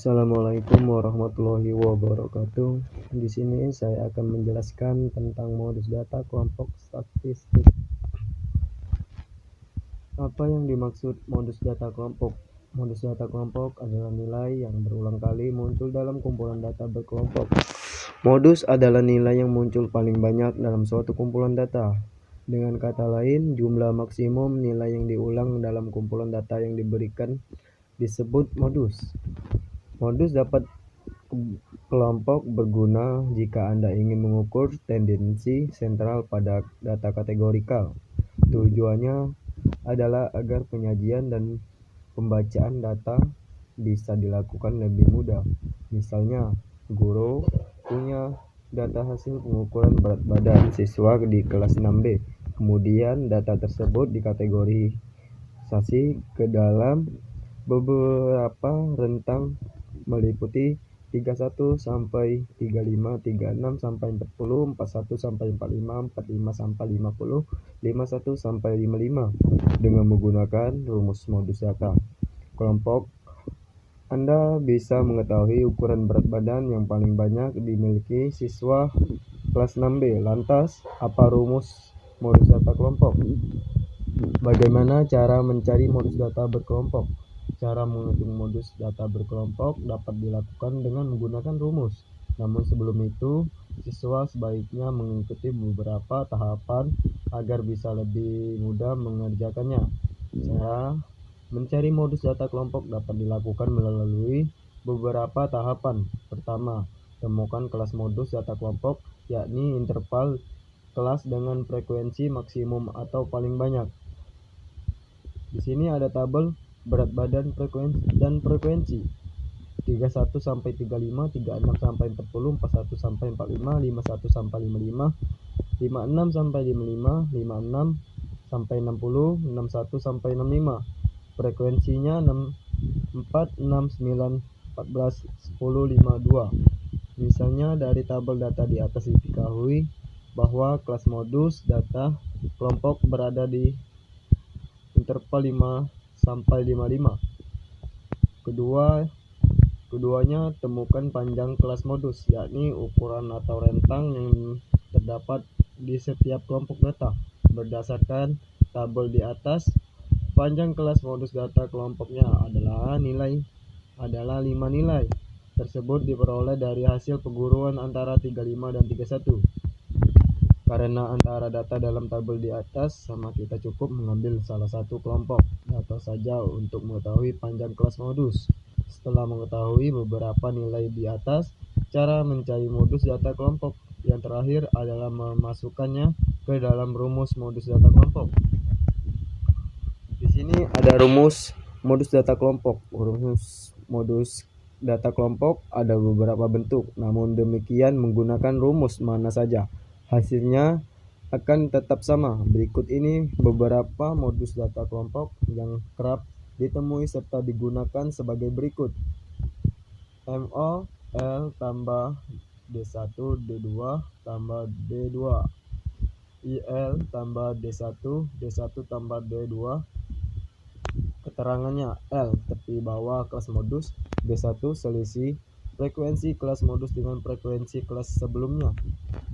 Assalamualaikum warahmatullahi wabarakatuh. Di sini saya akan menjelaskan tentang modus data kelompok statistik. Apa yang dimaksud modus data kelompok? Modus data kelompok adalah nilai yang berulang kali muncul dalam kumpulan data berkelompok. Modus adalah nilai yang muncul paling banyak dalam suatu kumpulan data. Dengan kata lain, jumlah maksimum nilai yang diulang dalam kumpulan data yang diberikan disebut modus. Modus dapat kelompok berguna jika Anda ingin mengukur tendensi sentral pada data kategorikal. Tujuannya adalah agar penyajian dan pembacaan data bisa dilakukan lebih mudah. Misalnya, guru punya data hasil pengukuran berat badan siswa di kelas 6B. Kemudian data tersebut dikategorisasi ke dalam beberapa rentang meliputi 31 sampai 35, 36 sampai 40, 41 sampai 45, 45 sampai 50, 51 sampai 55 dengan menggunakan rumus modus data kelompok. Anda bisa mengetahui ukuran berat badan yang paling banyak dimiliki siswa kelas 6B. Lantas, apa rumus modus data kelompok? Bagaimana cara mencari modus data berkelompok? Cara menghitung modus data berkelompok dapat dilakukan dengan menggunakan rumus. Namun sebelum itu, siswa sebaiknya mengikuti beberapa tahapan agar bisa lebih mudah mengerjakannya. Cara mencari modus data kelompok dapat dilakukan melalui beberapa tahapan. Pertama, temukan kelas modus data kelompok, yakni interval kelas dengan frekuensi maksimum atau paling banyak. Di sini ada tabel berat badan frekuensi 31 sampai 35, 36 sampai 40, 41 sampai 45, 51 sampai 55, 56 sampai 55, 56 sampai 60, 61 sampai 65. Frekuensinya 4, 6, 9, 14, 10, 5, 2. Misalnya dari tabel data di atas diketahui bahwa kelas modus data kelompok berada di interval 5 sampai 55. Keduanya temukan panjang kelas modus, yakni ukuran atau rentang yang terdapat di setiap kelompok data. Berdasarkan tabel di atas, panjang kelas modus data kelompoknya adalah 5 nilai. Tersebut diperoleh dari hasil perguruan antara 35 dan 31. Karena antara data dalam tabel di atas sama, kita cukup mengambil salah satu kelompok data saja untuk mengetahui panjang kelas modus. Setelah mengetahui beberapa nilai di atas, cara mencari modus data kelompok yang terakhir adalah memasukkannya ke dalam rumus modus data kelompok. Di sini ada rumus modus data kelompok. Rumus modus data kelompok ada beberapa bentuk, namun demikian menggunakan rumus mana saja, hasilnya akan tetap sama. Berikut ini beberapa modus data kelompok yang kerap ditemui serta digunakan sebagai berikut. MO L tambah D1 D2 tambah D2, IL tambah D1 D1 tambah D2. Keterangannya: L tepi bawah kelas modus, D1 selisih frekuensi kelas modus dengan frekuensi kelas sebelumnya,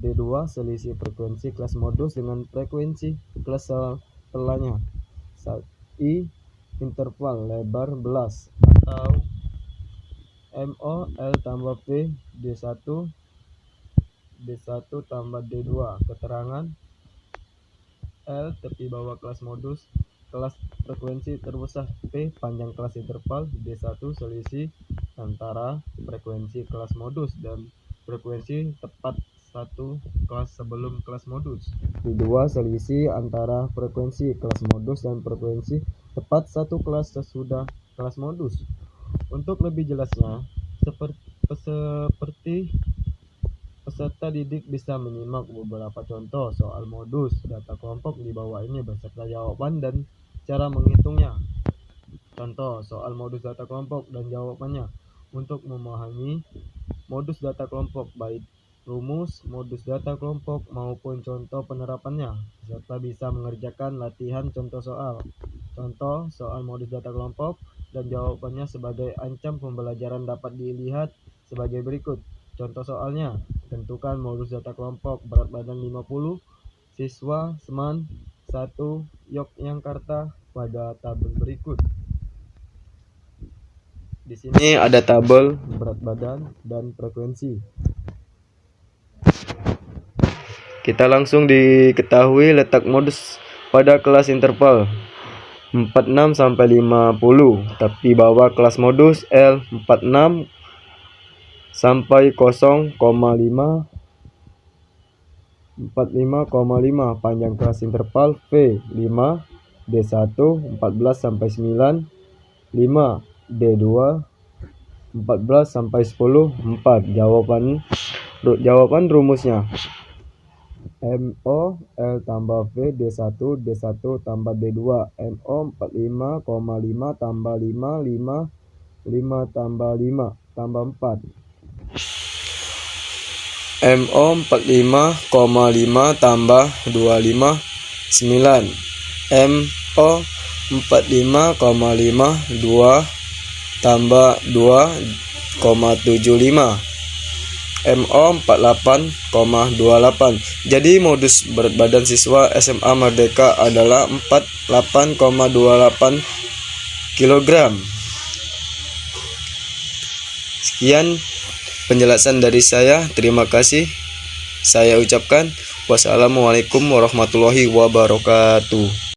D2 selisih frekuensi kelas modus dengan frekuensi kelas setelahnya. I interval lebar belas atau MO L tambah P D1 tambah D2. Keterangan: L tepi bawah kelas modus, kelas frekuensi terbesar, P panjang kelas interval, D1 selisih antara frekuensi kelas modus dan frekuensi tepat satu kelas sebelum kelas modus. D2 selisih antara frekuensi kelas modus dan frekuensi tepat satu kelas sesudah kelas modus. Untuk lebih jelasnya, peserta didik bisa menyimak beberapa contoh soal modus data kelompok di bawah ini beserta jawaban dan cara menghitungnya. Contoh soal modus data kelompok dan jawabannya. Untuk memahami modus data kelompok, baik rumus modus data kelompok maupun contoh penerapannya, serta bisa mengerjakan latihan contoh soal. Contoh soal modus data kelompok: dan jawabannya sebagai ancam pembelajaran dapat dilihat sebagai berikut. Contoh soalnya, tentukan modus data kelompok, berat badan 50, siswa Seman 1 Yogyakarta pada tabel berikut. Di sini ada tabel berat badan dan frekuensi. Kita langsung diketahui letak modus pada kelas interval 46 sampai 50, tapi bawah kelas modus L 46 sampai 0,5 45,5, panjang kelas interval V 5, D1 14 sampai 9, 5, D2 14 sampai 10, 4. Jawaban rumusnya MO L tambah V D1 tambah D2 MO 45,5 tambah 5 tambah 5 tambah 4. MO 45,5 tambah 25 9. MO 45,5 2 tambah 2,75. MO 48,28. Jadi modus berat badan siswa SMA Merdeka adalah 48,28 kg. Sekian penjelasan dari saya. Terima kasih. Saya ucapkan wassalamualaikum warahmatullahi wabarakatuh.